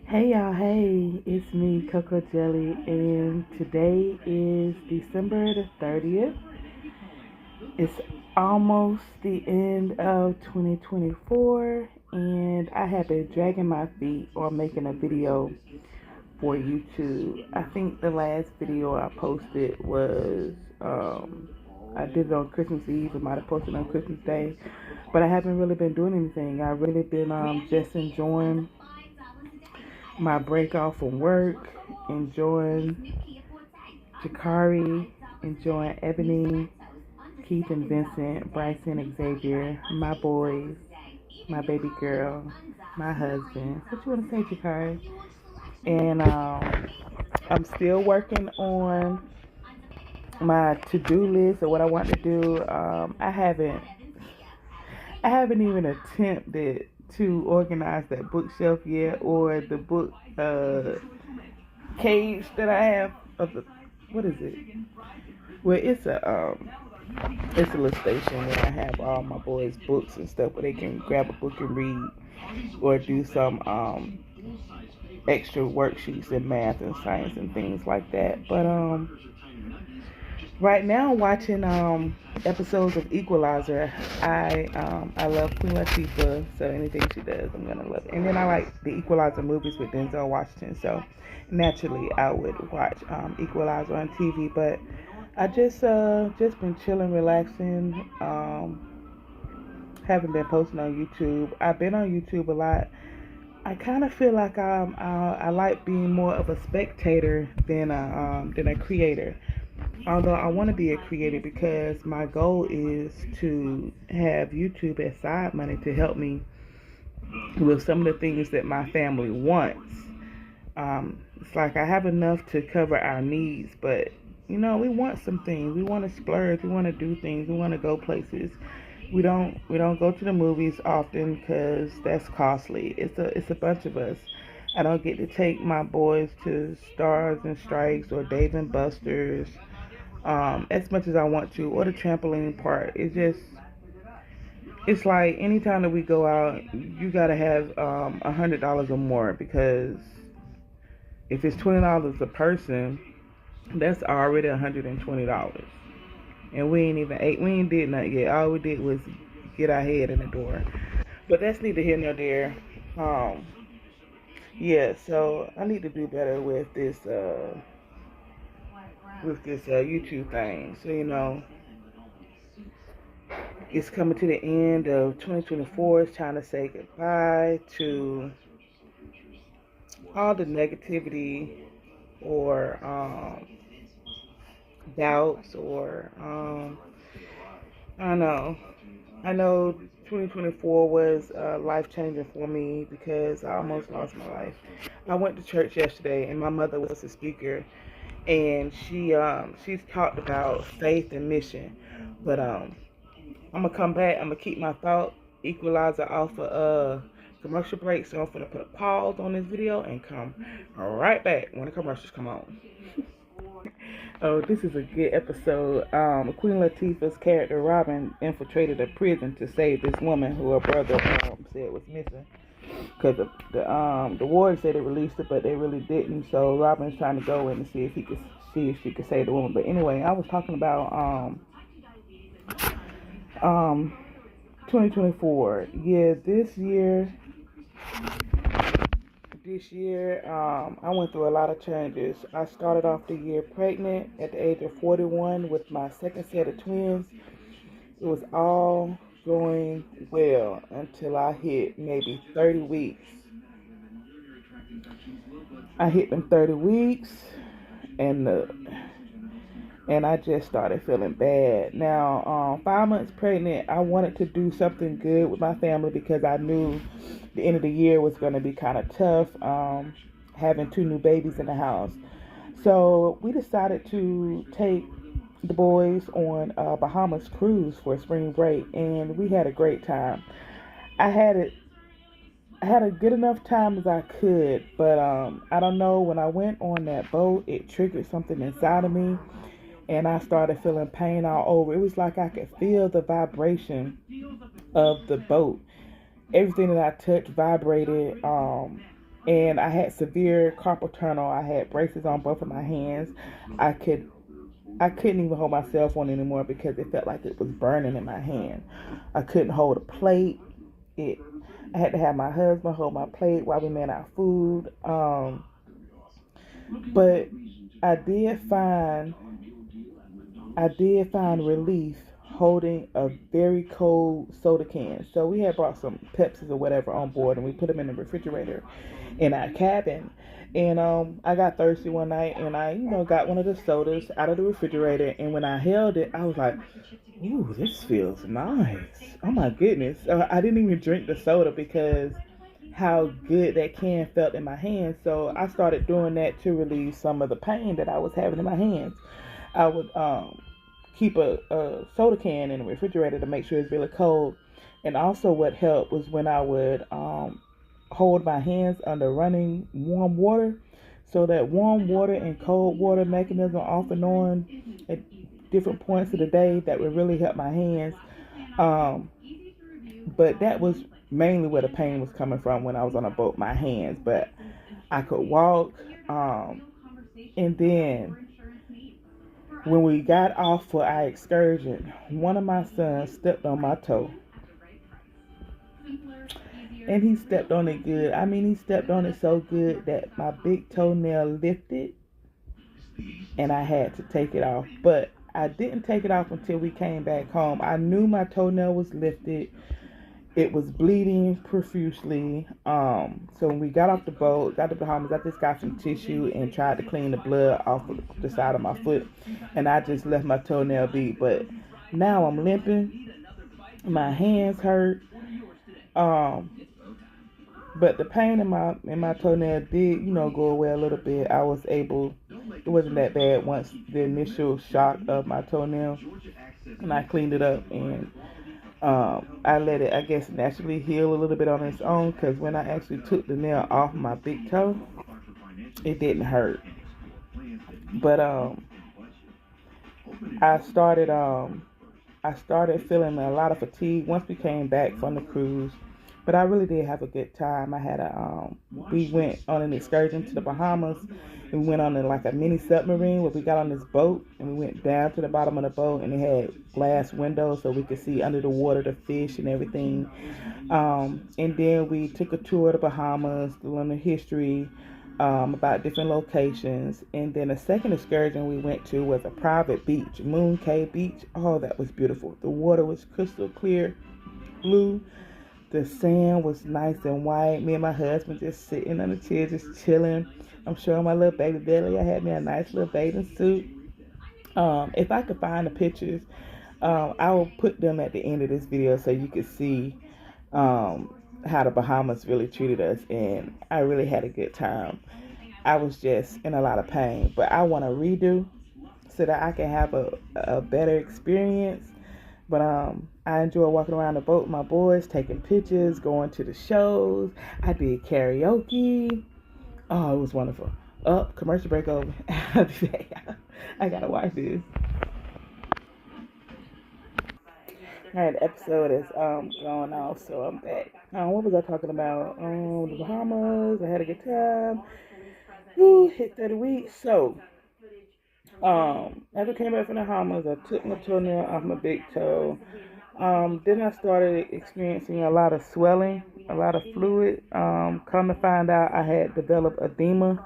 Hey y'all, hey, it's me, Coco Jelly, and today is December the 30th. It's almost the end of 2024, and I have been dragging my feet on making a video for YouTube. I think the last video I posted was, I did it on Christmas Eve. I might have posted on Christmas Day, but I haven't really been doing anything. I've really been just enjoying my break off from work, enjoying Jakari, enjoying Ebony, Keith and Vincent, Bryson, Xavier, my boys, my baby girl, my husband. What you want to say, Jakari? And I'm still working on my to-do list or what I want to do. I haven't even attempted to organize that bookshelf yet, or the book cage that I have of the, what is it? Well, it's a little station where I have all my boys' books and stuff where they can grab a book and read, or do some extra worksheets in math and science and things like that. But right now, I'm watching episodes of Equalizer. I love Queen Latifah, so anything she does, I'm gonna love it. And then I like the Equalizer movies with Denzel Washington, so naturally I would watch Equalizer on TV. But I just been chilling, relaxing. Haven't been posting on YouTube. I've been on YouTube a lot. I kind of feel like I like being more of a spectator than a creator. Although I want to be a creator because my goal is to have YouTube as side money to help me with some of the things that my family wants. It's like I have enough to cover our needs, but we want some things. We want to splurge. We want to do things. We want to go places. We don't go to the movies often because that's costly. It's a bunch of us. I don't get to take my boys to Stars and Strikes or Dave and Buster's as much as I want to, or the trampoline park. It's like anytime that we go out, you gotta have $100 or more, because if it's $20 a person, that's already $120, and we ain't even ate, we ain't did nothing yet. All we did was get our head in the door. But that's neither here nor there. Um, yeah, so I need to do better with this YouTube thing. So it's coming to the end of 2024. It's time to say goodbye to all the negativity or doubts, or I don't know. I know 2024 was life changing for me because I almost lost my life. I went to church yesterday, and my mother was a speaker, and she's talked about faith and mission. But I'm gonna come back. I'm gonna keep my thought equalizer off of commercial break. So I'm gonna put a pause on this video and come right back when the commercials come on. Oh, this is a good episode. Queen Latifah's character Robin infiltrated a prison to save this woman who her brother said was missing. Because the ward said they released it, but they really didn't. So Robin's trying to go in and see if she could save the woman. But anyway, I was talking about um 2024. Yeah, this year, I went through a lot of changes. I started off the year pregnant at the age of 41 with my second set of twins. It was all going well until I hit maybe 30 weeks. I hit them 30 weeks, and I just started feeling bad. Now, 5 months pregnant, I wanted to do something good with my family because I knew the end of the year was going to be kind of tough, having two new babies in the house. So we decided to take the boys on a Bahamas cruise for spring break, and we had a great time. I had it. I had a good enough time as I could, but I don't know. When I went on that boat, it triggered something inside of me, and I started feeling pain all over. It was like I could feel the vibration of the boat. Everything that I touched vibrated, and I had severe carpal tunnel. I had braces on both of my hands. I could I couldn't even hold my cell phone anymore because it felt like it was burning in my hand. I couldn't hold a plate. It I had to have my husband hold my plate while we made our food. But I did find I did find relief holding a very cold soda can. So we had brought some Pepsis or whatever on board, and we put them in the refrigerator in our cabin. And I got thirsty one night, and I, got one of the sodas out of the refrigerator. And when I held it, I was like, "Ooh, this feels nice! Oh my goodness!" I didn't even drink the soda because how good that can felt in my hands. So I started doing that to relieve some of the pain that I was having in my hands. I would keep a soda can in the refrigerator to make sure it's really cold. And also, what helped was when I would hold my hands under running warm water. So that warm water and cold water mechanism off and on at different points of the day, that would really help my hands. Um, but that was mainly where the pain was coming from when I was on a boat, my hands. But I could walk. And then when we got off for our excursion, one of my sons stepped on my toe. And he stepped on it good. I mean, he stepped on it so good that my big toenail lifted and I had to take it off. But I didn't take it off until we came back home. I knew my toenail was lifted. It was bleeding profusely. So when we got off the boat, got to the Bahamas, I just got some tissue and tried to clean the blood off of the side of my foot. And I just left my toenail be. But now I'm limping. My hands hurt. But the pain in my toenail did, go away a little bit. I was able, it wasn't that bad once the initial shock of my toenail, and I cleaned it up, and I let it, I guess, naturally heal a little bit on its own, because when I actually took the nail off my big toe, it didn't hurt. But I started feeling a lot of fatigue once we came back from the cruise. But I really did have a good time. I had we went on an excursion to the Bahamas. And we went on like a mini submarine where we got on this boat and we went down to the bottom of the boat, and it had glass windows so we could see under the water the fish and everything. And then we took a tour of the Bahamas to learn the history about different locations. And then the second excursion we went to was a private beach, Moon Cay Beach. Oh, that was beautiful. The water was crystal clear blue. The sand was nice and white. Me and my husband just sitting on the chair, just chilling. I'm showing my little baby belly. I had me a nice little bathing suit. If I could find the pictures, I will put them at the end of this video so you can see how the Bahamas really treated us. And I really had a good time. I was just in a lot of pain. But I want to redo so that I can have a better experience. But I enjoy walking around the boat with my boys, taking pictures, going to the shows. I did karaoke. Oh, it was wonderful. Commercial break over. I gotta watch this. Alright, the episode is going off, so I'm back. What was I talking about? The Bahamas. I had a good time. Hit 30 weeks. So after I came back from the Bahamas, I took my toenail off my big toe. Then I started experiencing a lot of swelling, a lot of fluid. Come to find out, I had developed edema.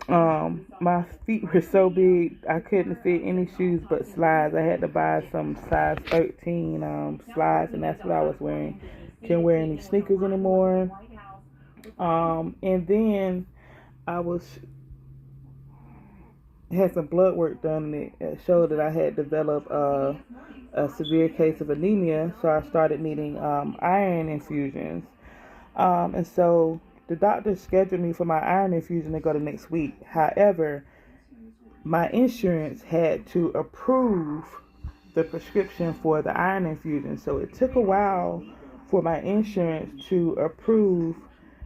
My feet were so big, I couldn't fit any shoes but slides. I had to buy some size 13 slides, and that's what I was wearing. Can't wear any sneakers anymore. And then I had some blood work done, and it showed that I had developed a severe case of anemia, so I started needing iron infusions. And so the doctor scheduled me for my iron infusion to go to next week. However, my insurance had to approve the prescription for the iron infusion, so it took a while for my insurance to approve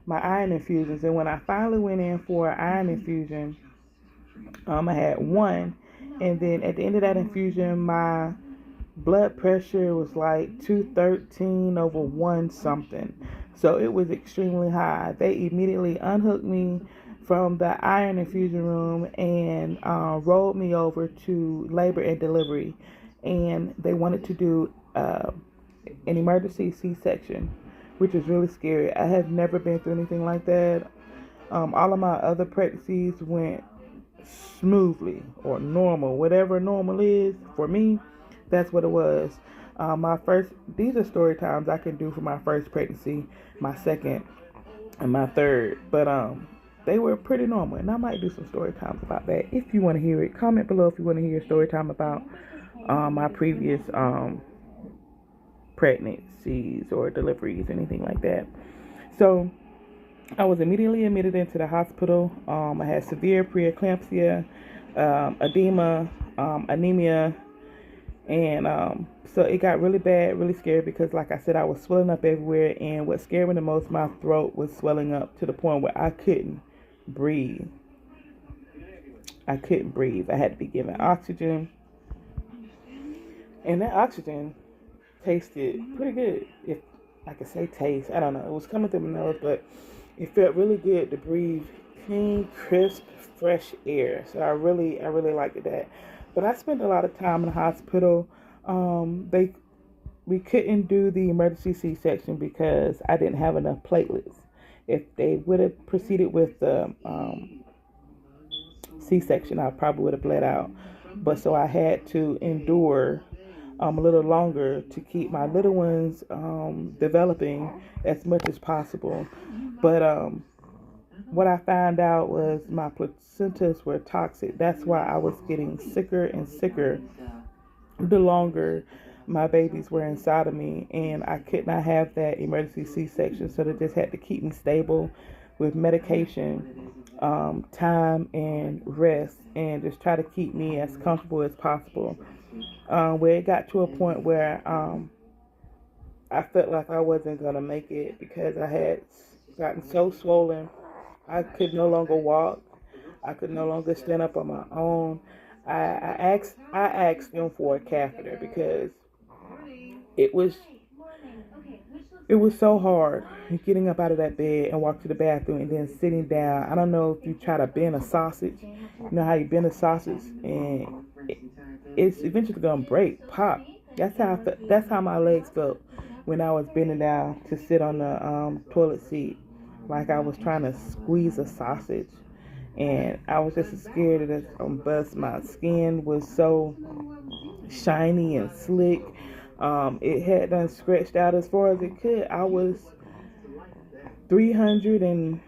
my iron infusions. And when I finally went in for an iron infusion, I had one, and then at the end of that infusion, my blood pressure was like 213 over 1 something. So it was extremely high. They immediately unhooked me from the iron infusion room and rolled me over to labor and delivery. And they wanted to do an emergency C-section, which is really scary. I have never been through anything like that. All of my other pregnancies went smoothly or normal, whatever normal is for me. That's what it was. These are story times I can do for my first pregnancy, my second, and my third. But they were pretty normal, and I might do some story times about that. If you want to hear it, comment below if you want to hear a story time about my previous pregnancies or deliveries, anything like that. So I was immediately admitted into the hospital. I had severe preeclampsia, edema, anemia, and so it got really bad, really scary because, like I said, I was swelling up everywhere. And what scared me the most, my throat was swelling up to the point where I couldn't breathe. I couldn't breathe. I had to be given oxygen, and that oxygen tasted pretty good. If I could say taste, I don't know. It was coming through my nose, but it felt really good to breathe clean, crisp, fresh air. So I really liked that. But I spent a lot of time in the hospital. We couldn't do the emergency C-section because I didn't have enough platelets. If they would have proceeded with the C-section, I probably would have bled out. But so I had to endure a little longer to keep my little ones developing as much as possible. But what I found out was my placentas were toxic. That's why I was getting sicker and sicker the longer my babies were inside of me, and I could not have that emergency C-section. So they just had to keep me stable with medication, time, and rest, and just try to keep me as comfortable as possible. Where it got to a point where I felt like I wasn't going to make it because I had gotten so swollen. I could no longer walk. I could no longer stand up on my own. I asked them for a catheter because it was so hard getting up out of that bed and walk to the bathroom and then sitting down. I don't know if you try to bend a sausage. You know how you bend a sausage and it's eventually gonna break, pop. That's how my legs felt when I was bending down to sit on the toilet seat, like I was trying to squeeze a sausage. And I was just scared of it bust. My skin was so shiny and slick. It had done stretched out as far as it could. I was 300 and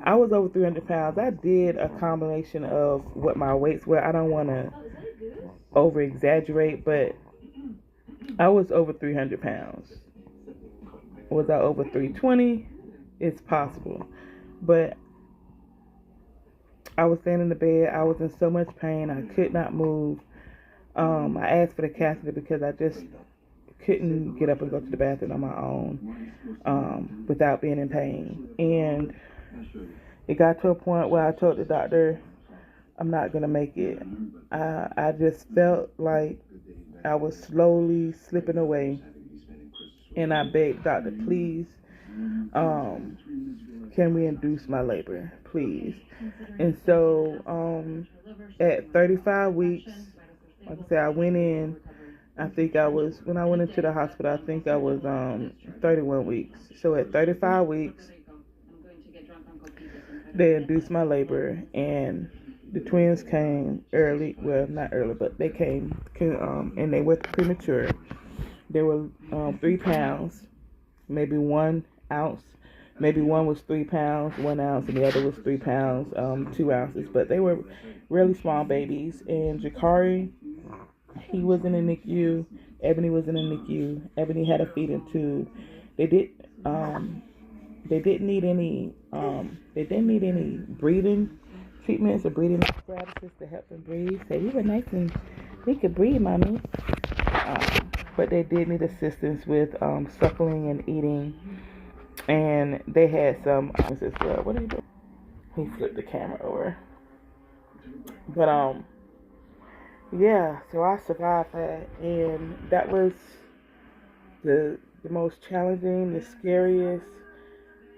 I was over 300 pounds. I did a combination of what my weights were. I don't want to over exaggerate, but I was over 300 pounds. Was I over 320? It's possible. But I was standing in the bed. I was in so much pain. I could not move. I asked for the catheter because I just couldn't get up and go to the bathroom on my own without being in pain. And it got to a point where I told the doctor, I'm not going to make it. I just felt like I was slowly slipping away. And I begged doctor, please, can we induce my labor, please? And so at 35 weeks, like I said, I went in. When I went into the hospital, I think I was 31 weeks. So at 35 weeks, they induced my labor, and the twins came early. Well, not early, but they came, and they were premature. They were 3 pounds, maybe 1 ounce. Maybe one was 3 pounds, 1 ounce, and the other was 3 pounds, 2 ounces. But they were really small babies. And Jakari, he was in the NICU. Ebony was in the NICU. Ebony had a feeding tube. They didn't need any breathing treatments or breathing apparatuses to help them breathe. So he was nice and he could breathe, mommy. But they did need assistance with suckling and eating. And they had some as well. What are you doing? He flipped the camera over. But yeah, so I survived that, and that was the the most challenging, the scariest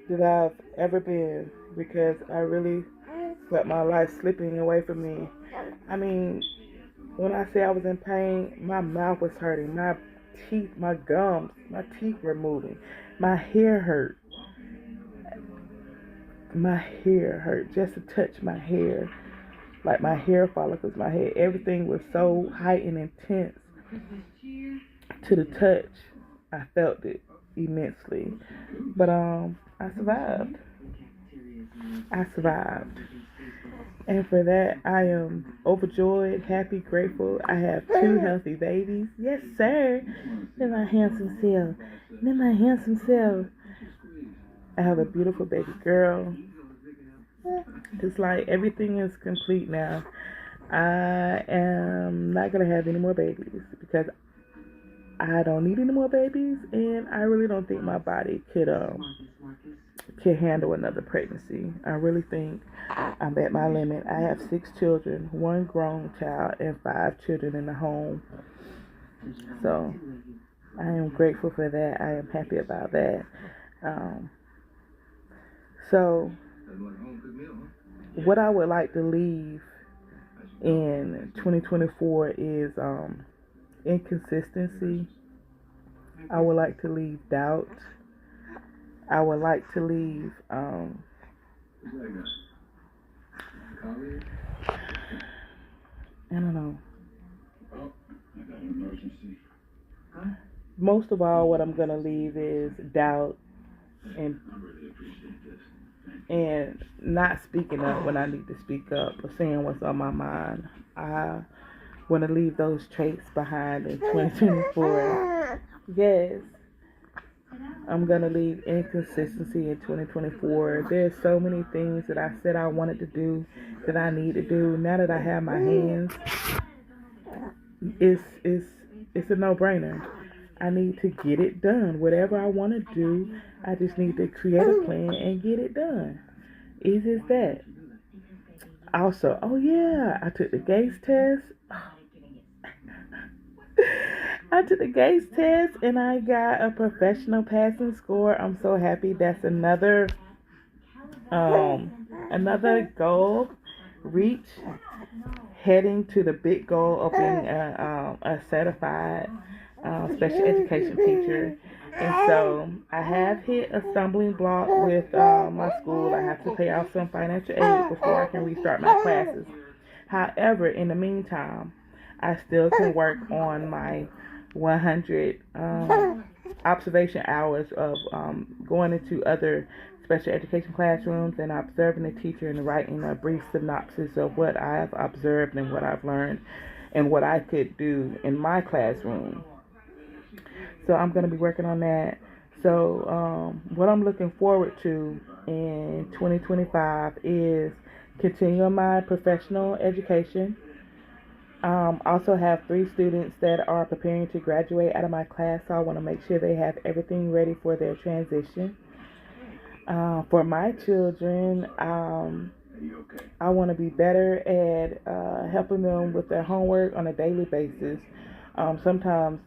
that I've ever been, because I really felt my life slipping away from me. I mean, when I say I was in pain, my mouth was hurting, my teeth, my gums, my teeth were moving, my hair hurt. My hair hurt just to touch my hair, like my hair follicles, my hair, everything was so heightened and intense to the touch. I felt it immensely, but I survived. I survived. And for that, I am overjoyed, happy, grateful. I have 2 healthy babies. Yes, sir. They're my handsome self. They're my handsome self. I have a beautiful baby girl. It's like everything is complete now. I am not going to have any more babies because I don't need any more babies, and I really don't think my body could handle another pregnancy. I really think I'm at my limit. I have 6 children, 1 grown child, and 5 children in the home. So I am grateful for that. I am happy about that. So what I would like to leave in 2024 is inconsistency. I would like to leave doubt. I would like to leave I don't know. Most of all, what I'm gonna leave is doubt and not speaking up when I need to speak up or saying what's on my mind. I want to leave those traits behind in 2024. Yes, I'm going to leave inconsistency in 2024. There's so many things that I said I wanted to do that I need to do. Now that I have my hands, it's a no-brainer. I need to get it done. Whatever I want to do, I just need to create a plan and get it done. Easy as that. Also, oh yeah, I took the Gates test. I took the Gates test and I got a professional passing score. I'm so happy. That's another goal reach, heading to the big goal of being a certified special education teacher. And so I have hit a stumbling block with my school. I have to pay off some financial aid before I can restart my classes. However, in the meantime, I still can work on my 100 observation hours of going into other special education classrooms and observing the teacher and writing a brief synopsis of what I've observed and what I've learned and what I could do in my classroom. So I'm going to be working on that. So what I'm looking forward to in 2025 is continuing my professional education. Also have 3 students that are preparing to graduate out of my class, so I want to make sure they have everything ready for their transition. For my children, I want to be better at helping them with their homework on a daily basis. Sometimes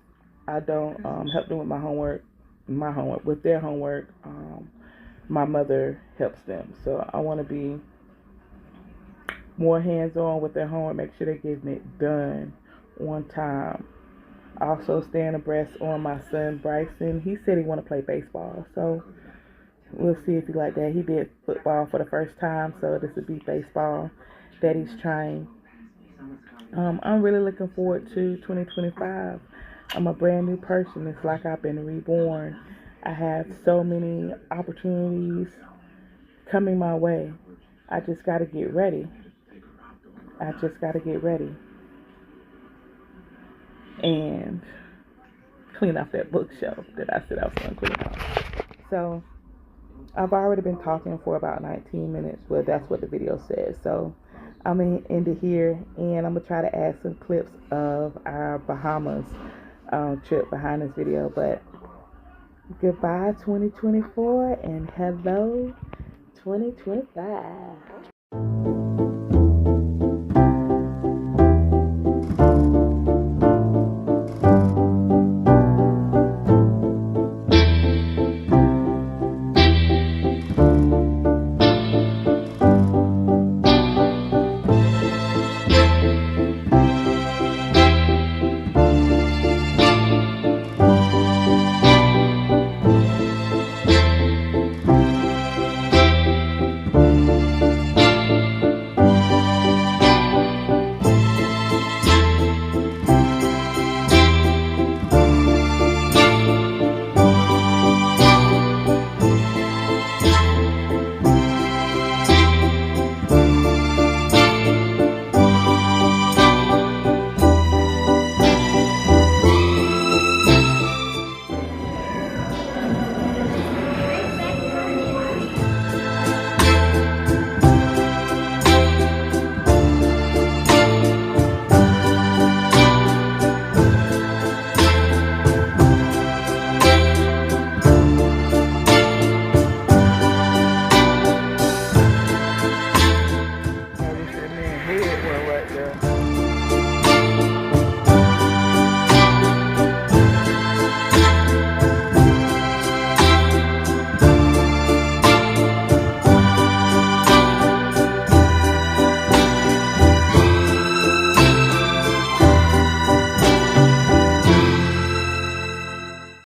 I don't help them with their homework. My mother helps them, so I want to be more hands-on with their homework, make sure they're getting it done on time. Also staying abreast on my son Bryson. He said he want to play baseball, so we'll see if he like that. He did football for the first time, so this will be baseball that he's trying. I'm really looking forward to 2025. I'm a brand new person. It's like I've been reborn. I have so many opportunities coming my way. I just got to get ready. And clean off that bookshelf that I said I was going to clean off. So I've already been talking for about 19 minutes. Well, that's what the video says. So I'm going to end it here, and I'm going to try to add some clips of our Bahamas trip behind this video. But goodbye 2024 and hello 2025. girl.